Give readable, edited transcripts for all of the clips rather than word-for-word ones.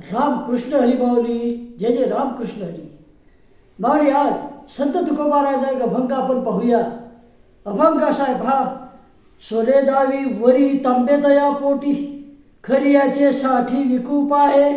रामकृष्ण हरी माऊली. जय जय रामकृष्ण हरी माऊली. आज संत तुकोबाराचा एक अभंग आपण पाहूया. अभंग असा आहे पहा. सोने दावी वरी तांबे तया पोटी, खरी याचे साठी विकूप आहे.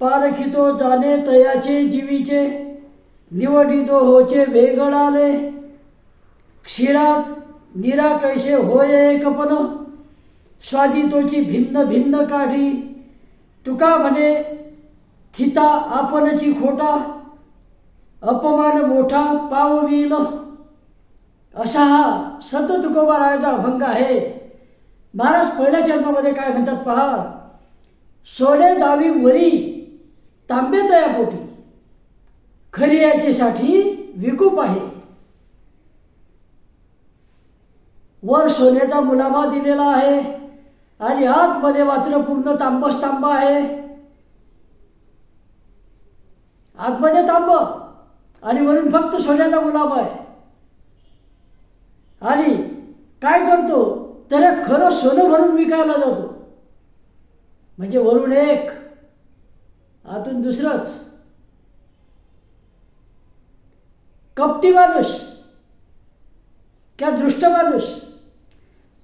पारखितो जाणे तयाचे जीवीचे, निवडितो होचे वेगळाले. क्षीरात निरा कैसे होय एकपण, स्वादितोची भिन्न भिन्न काढी. तुका म्हणे थिता आपणची खोटा, अपमान मोठा पावविल. असा हा संत तुकोबारायाचा अभंग आहे. महाराज पहिल्या चरणामध्ये काय म्हणतात पहा. सोने दावी वरी तांबे तया पोटी, खरी याचेसाठी विकूप आहे. वर सोन्याचा मुलामा दिलेला आहे आणि आतमध्ये मात्र पूर्ण तांबच तांबा आहे. आतमध्ये तांब आणि वरून फक्त सोन्याचा मुलामा आहे. आणि काय करतो तर खरं सोनं म्हणून विकायला जातो. म्हणजे वरून एक आतून दुसरंच. कपटी माणूस किंवा दृष्ट माणूस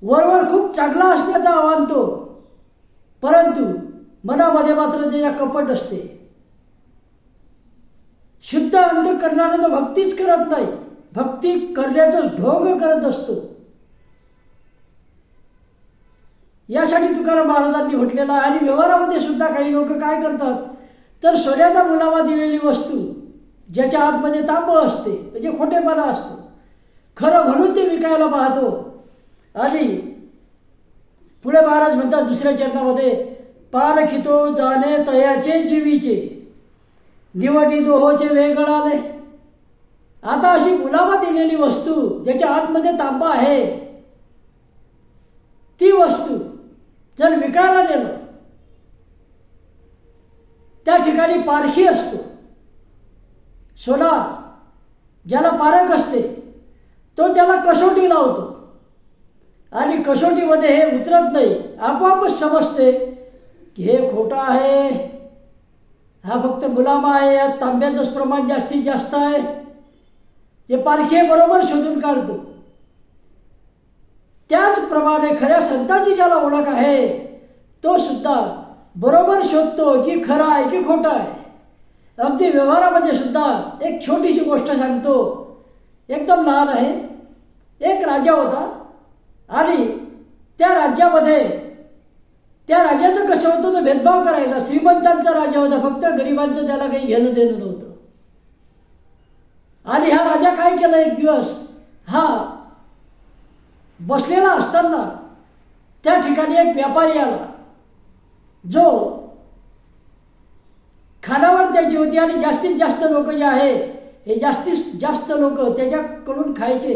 वरवर खूप चांगला असण्याचा आव्हानतो, परंतु मनामध्ये मात्र त्याच्या कपट असते. शुद्ध अंतःकरणाने तो भक्तीच करत नाही, भक्ती करण्याचा ढोंग करत असतो. यासाठी तुकाराम महाराजांनी म्हटलेलं आहे. आणि व्यवहारामध्ये सुद्धा काही लोक काय करतात तर सोन्याचा मुलामा दिलेली वस्तू ज्याच्या आतमध्ये तांब असते म्हणजे खोटेपणा असतो, खरं म्हणून ते विकायला पाहतो. आणि पुढे महाराज म्हणतात दुसऱ्या चरणामध्ये, पारखितो जाणे तयाचे जीवीचे, निवडी दोहोचे वेगळाले. आता अशी मुलामा दिलेली वस्तू ज्याच्या आतमध्ये तांबा आहे, ती वस्तू जर विकायला नेलं, त्या ठिकाणी पारखी असतो. सोना ज्याला पारख असते तो त्याला कसोटी लावतो आणि कसोटीमध्ये हे उतरत नाही. आपोआपच समजते की हे खोटं आहे, हा फक्त मुलामा आहे, यात तांब्याचंच प्रमाण जास्तीत जास्त आहे. हे पारखी बरोबर शोधून काढतो. त्याचप्रमाणे खऱ्या संतांची ज्याला ओळख आहे तो सुद्धा बरोबर शोधतो की खरं आहे की खोटं आहे. अगदी व्यवहारामध्ये सुद्धा एक छोटीशी गोष्ट सांगतो, एकदम लहान आहे. एक राजा होता आणि त्या राज्यामध्ये त्या राजाचं कसं होतं तो भेदभाव करायचा. श्रीमंतांचा राजा होता, फक्त गरिबांचं त्याला काही घेणं देणं नव्हतं. आणि हा राजा काय केलं, एक दिवस हा बसलेला असताना त्या ठिकाणी एक व्यापारी आला जो खानावर त्याची होती. आणि जास्तीत जास्त लोक जे आहे हे जास्तीत जास्त लोक त्याच्याकडून खायचे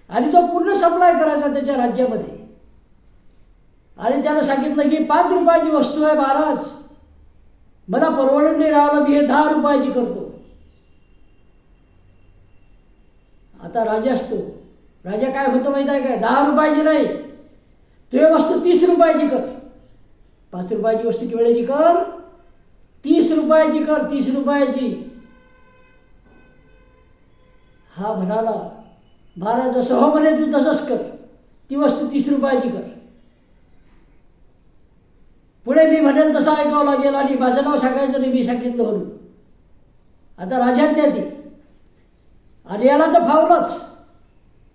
आणि तो पूर्ण सप्लाय करायचा त्याच्या राज्यामध्ये. आणि त्यानं सांगितलं की 5 रुपयाची वस्तू आहे महाराज, मला परवडून नाही राहिलं, मी हे 10 रुपयाची करतो. आता राजा असतो, राजा काय होतं माहीत आहे काय, 10 रुपयाची नाही, तू हे वस्तू 30 रुपयाची कर. 5 रुपयाची वस्तू केवढ्याची कर, 30 रुपयाची कर, 30 रुपयाची. हा म्हणाला महाराज जसं हो म्हणे तू तसंच कर, ती वस्तू 30 रुपयाची कर. पुढे मी म्हणेल तसं ऐकावं लागेल आणि माझं नाव सांगायचं नाही, मी सांगितलं म्हणून. आता राजाज्ञा ती. आणि याला तर फावलंच.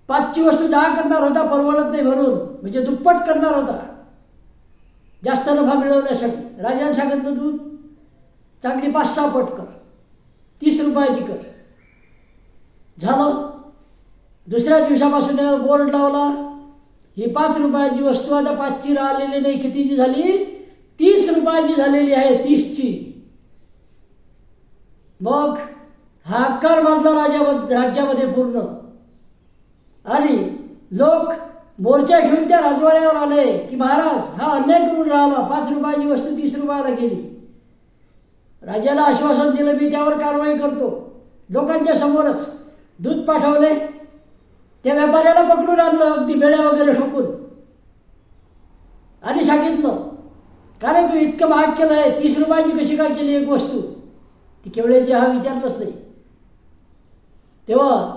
5ची वस्तू 10 करणार होता, परवडत नाही म्हणून, म्हणजे दुप्पट करणार होता जास्त नफा मिळवण्यासाठी. राजाने सांगितलं तू चांगली 5-6 पट कर, 30 रुपयाची कर. झालं. दुसऱ्या दिवसापासून बोर्ड लावला, ही 5 रुपयाची वस्तू आता 5ची राहिलेली नाही, कितीची झाली, 30 रुपयाची झालेली आहे, 30ची. मग हाकार बांधला राज्यामध्ये पूर्ण. आणि लोक मोर्चा घेऊन त्या राजवाड्यावर आले की महाराज हा अन्याय करून राहिला, 5 रुपयाची वस्तू 30 रुपयाला गेली. राजाला आश्वासन दिलं मी त्यावर कारवाई करतो. लोकांच्या समोरच दूध पाठवले, त्या व्यापाऱ्याला पकडून आणलं अगदी बेड्या वगैरे ठोकून आणि सांगितलं कारण तू इतकं महाग केलं आहे, 30 रुपयाची कशी काय केली एक वस्तू? ती केवळ्याची हा विचारलंच नाही. तेव्हा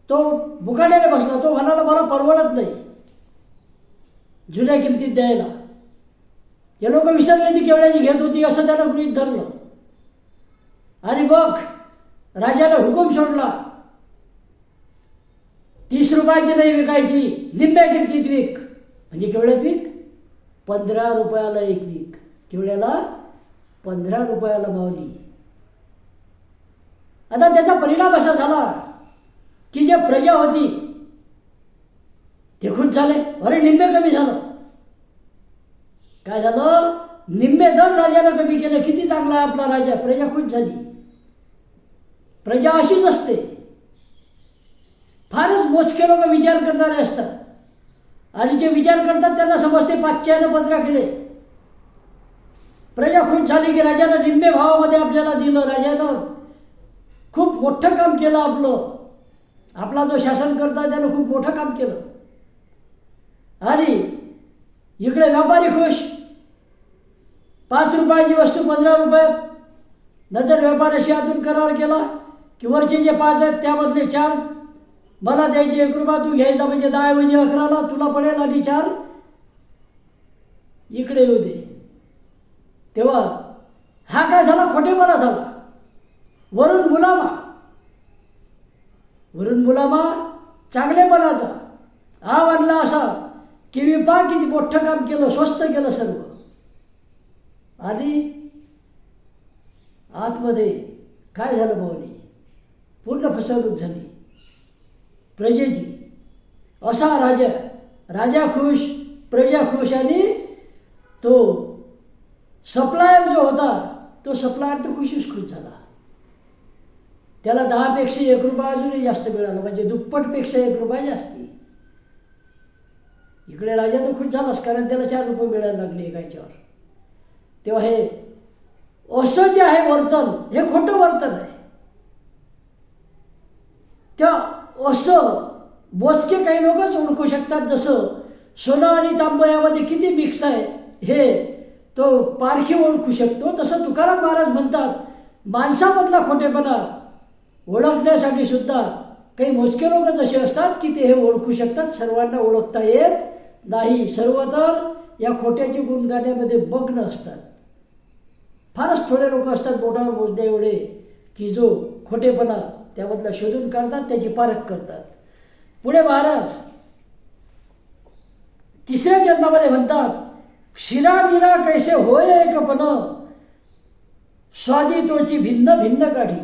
तो बुकाट्याने बसला. तो म्हणाला मला परवडत नाही जुन्या किमतीत द्यायला. हे लोक विसरले ती केवळ्याची घेत होती असं त्यानं गृहीत धरलं. आणि मग राजाने हुकूम सोडला, 30 रुपयाची नाही विकायची, निम्म्या किमतीत विक. म्हणजे केवढ्यात विक? 15 रुपयाला एक विक. केवढ्याला? 15 रुपयाला मावली. आता त्याचा परिणाम असा झाला की जे प्रजा होती ते खुश झाले. अरे निम्मे कमी झालं. काय झालं? निम्मे दर राजानं कमी केलं. किती चांगला आहे आपला राजा. प्रजा खुश झाली. प्रजा अशीच असते. फारच मोजके लोक विचार करणारे असतात आणि जे विचार करतात त्यांना समजते 5 15 केले. प्रजा खुश झाली की राजानं निम्मे भावामध्ये आपल्याला दिलं. राजानं खूप मोठं काम केलं. आपला जो शासन करता त्यानं खूप मोठं काम केलं. आणि इकडे व्यापारी खुश. 5 रुपयाची वस्तू 15 रुपयात. नंतर व्यापाऱ्याशी आतून करार केला की वरचे जे 5 आहेत त्यामधले 4 मला द्यायचे 1 रुपया, तू घ्यायचा म्हणजे 10 ऐवजी 11ला तुला पडेल आणि 4 इकडे येऊ दे. तेव्हा हा काय झाला? खोटेपणा झाला. वरून मुलामा चांगलेपणाचा. हा म्हणला असा की विपा किती मोठं काम केलं, स्वस्त केलं सर्व. आणि आतमध्ये काय झालं माऊली? पूर्ण फसवणूक झाली प्रजेची. असा राजा खुश, प्रजा खुश. आणि तो सप्लायर जो होता तो सप्लायर तर खुश झाला. त्याला 10 पेक्षा 1 रुपया अजूनही जास्त मिळाला. म्हणजे दुप्पटपेक्षा 1 रुपया जास्ती. इकडे राजा तर खुश झालाच कारण त्याला 4 रुपये मिळायला लागले एकाच्यावर. तेव्हा हे असं जे आहे वर्तन, हे खोटं वर्तन आहे. त्या असं मोजके काही लोकच ओळखू शकतात. जसं सोनं आणि तांबं यामध्ये किती मिक्स आहे हे तो पारखी ओळखू शकतो. तसं तुकाराम महाराज म्हणतात माणसामधला खोटेपणा ओळखण्यासाठी सुद्धा काही मोजके लोकच असे असतात की ते हे ओळखू शकतात. सर्वांना ओळखता येत नाही. सर्व तर या खोट्याचे गुणगाण्यामध्ये मग्न असतात. फारच थोडे लोक असतात बोटावर मोजण्या एवढे की जो खोटेपणा त्यामधला शोधून काढतात, त्याची पारख करतात. पुढे महाराज 3ऱ्या चरणामध्ये म्हणतात क्षीरा निरा कैसे होय एकपण, स्वादी तोची भिन्न भिन्न काठी.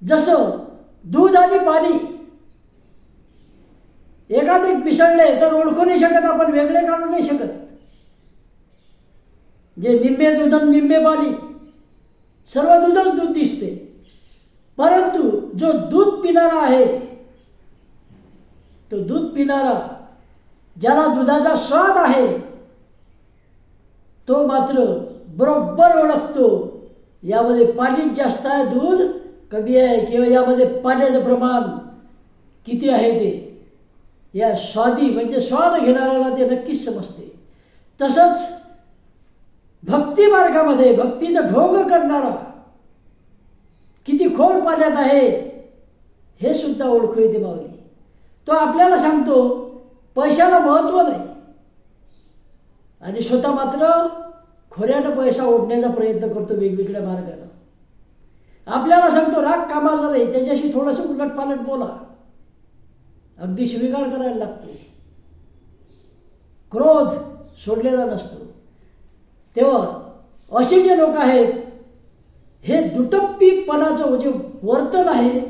जसं दूध आणि पाणी एकाधिक मिसळले तर ओळखू नाही शकत आपण, वेगळे काढू नाही शकत. जे निम्मे दूध आणि निम्मे पाणी, सर्व दूधच दूध दिसते. परंतु जो दूध पिणारा आहे, तो दूध पिणारा ज्याला दुधाचा स्वाद आहे तो मात्र बरोबर ओळखतो यामध्ये पाणी जास्त आहे, दूध कमी आहे, किंवा यामध्ये पाण्याचं प्रमाण किती आहे ते या स्वादी म्हणजे स्वाद घेणाऱ्याला ते नक्कीच समजते. तसंच भक्ती मार्गामध्ये भक्तीचं ढोंग करणारा किती खोल पाण्यात आहे हे सुद्धा ओळखू येते माऊली. तो आपल्याला सांगतो पैशाला महत्त्व नाही आणि स्वतः मात्र खोऱ्यानं पैसा ओढण्याचा प्रयत्न करतो वेगवेगळ्या मार्गाने. आपल्याला सांगतो राग कामाचा नाही, त्याच्याशी थोडंसं उलटपालट बोला, अगदी शिवीगाळ करायला लागते, क्रोध सोडलेला नसतो. तेव्हा असे जे लोक आहेत हे दुटप्पीपणाचं जे वर्तन आहे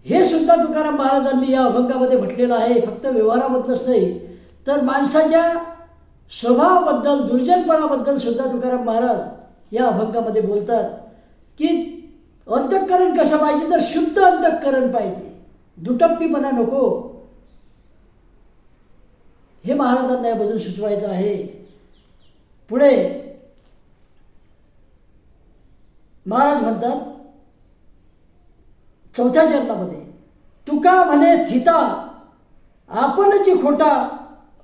हे सुद्धा तुकाराम महाराजांनी या अभंगामध्ये म्हटलेलं आहे. फक्त व्यवहाराबद्दलच नाही तर माणसाच्या स्वभावाबद्दल, दुर्जनपणाबद्दल सुद्धा तुकाराम महाराज या अभंगामध्ये बोलतात की अंतःकरण कसं पाहिजे तर शुद्ध अंतःकरण पाहिजे, दुटप्पीपणा नको. हे महाराजांना याबद्दल सुचवायचं आहे. पुढे महाराज म्हणतात 4थ्या चरणामध्ये तुका म्हणे थिता आपणची खोटा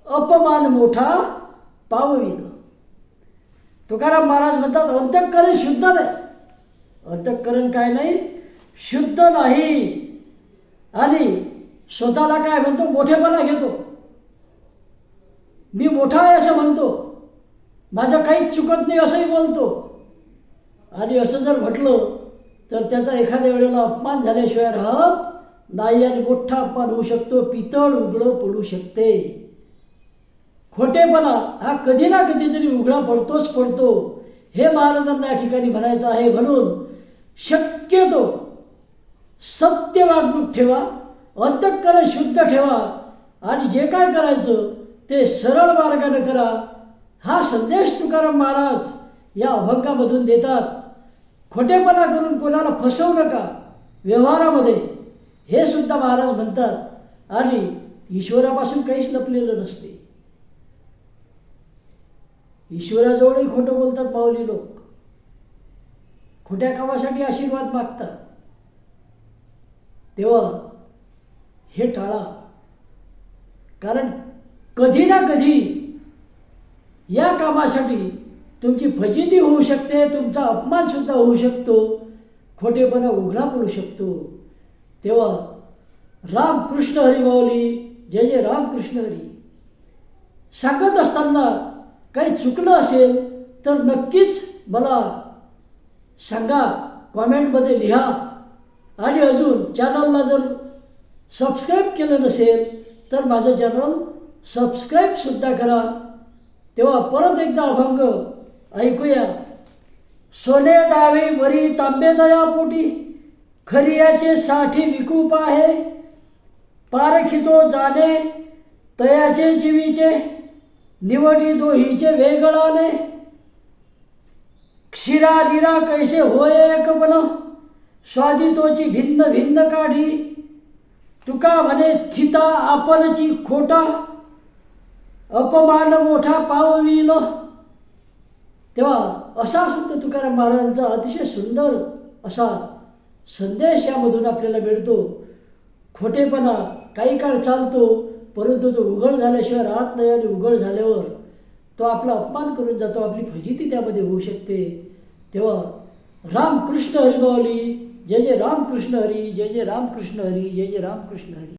अपमान मोठा पावविल. तुकाराम महाराज म्हणतात अंतःकरण शुद्ध नाही. अंतःकरण काय नाही, शुद्ध नाही. आणि स्वतःला काय म्हणतो, मोठेपणा घेतो. मी मोठा आहे असं म्हणतो, माझं काहीच चुकत नाही असंही बोलतो. आणि असं जर म्हटलं तर त्याचा एखाद्या वेळेला अपमान झाल्याशिवाय राहत नाही आणि मोठा अपमान होऊ शकतो, पितळ उघडं पडू शकते. खोटेपणा हा कधी ना कधीतरी उघडा पडतोच पडतो, हे महाराजांना या ठिकाणी म्हणायचं आहे. म्हणून शक्यतो सत्य वागणूक ठेवा, अंतःकरण शुद्ध ठेवा आणि जे काय करायचं ते सरळ मार्गाने करा. हा संदेश तुकाराम महाराज या अभंगामधून देतात. खोटेपणा करून कोणाला फसवू नका व्यवहारामध्ये, हे सुद्धा महाराज म्हणतात. आणि ईश्वरापासून काहीच लपलेलं नसते. ईश्वराजवळही खोटं बोलतात माऊली लोक, खोट्या कामासाठी आशीर्वाद मागतात. तेव्हा हे टाळा, कारण कधी ना कधी या कामासाठी तुमची फजिती होऊ शकते, तुमचा अपमान सुद्धा होऊ शकतो, खोटेपणा उघडा पडू शकतो. तेव्हा रामकृष्ण हरी माऊली, जय जय रामकृष्ण हरी. सांगत असताना काही चुकलं असेल तर नक्कीच मला सांगा, कॉमेंटमध्ये लिहा. आणि अजून चॅनलला जर सबस्क्राईब केलं नसेल तर माझं चॅनल सबस्क्राईबसुद्धा करा. तेव्हा परत एकदा अभंग ऐकूया. सोने दावे वरी तांबे दया पोटी, खरियाचे साठी विकूप आहे. पारखितो जाणे तयाचे जीवीचे, निवडी दोहीचे वेगळाने. क्षीरा निरा कैसे होय एकपण, स्वादितोची भिन्न भिन्न काढी. तुका म्हणे थिता आपणची खोटा, अपमान मोठा पावविल. तेव्हा असा संत तुकाराम महाराजांचा अतिशय सुंदर असा संदेश यामधून आपल्याला मिळतो. खोटेपणा काही काळ चालतो, परंतु तो उघड झाल्याशिवाय राहत नाही. आणि उघड झाल्यावर तो आपला अपमान करून जातो, आपली फजिती त्यामध्ये होऊ शकते. तेव्हा रामकृष्ण हरी माऊली, जय जय रामकृष्ण हरी, जय जय रामकृष्ण हरी, जय जय रामकृष्ण हरी.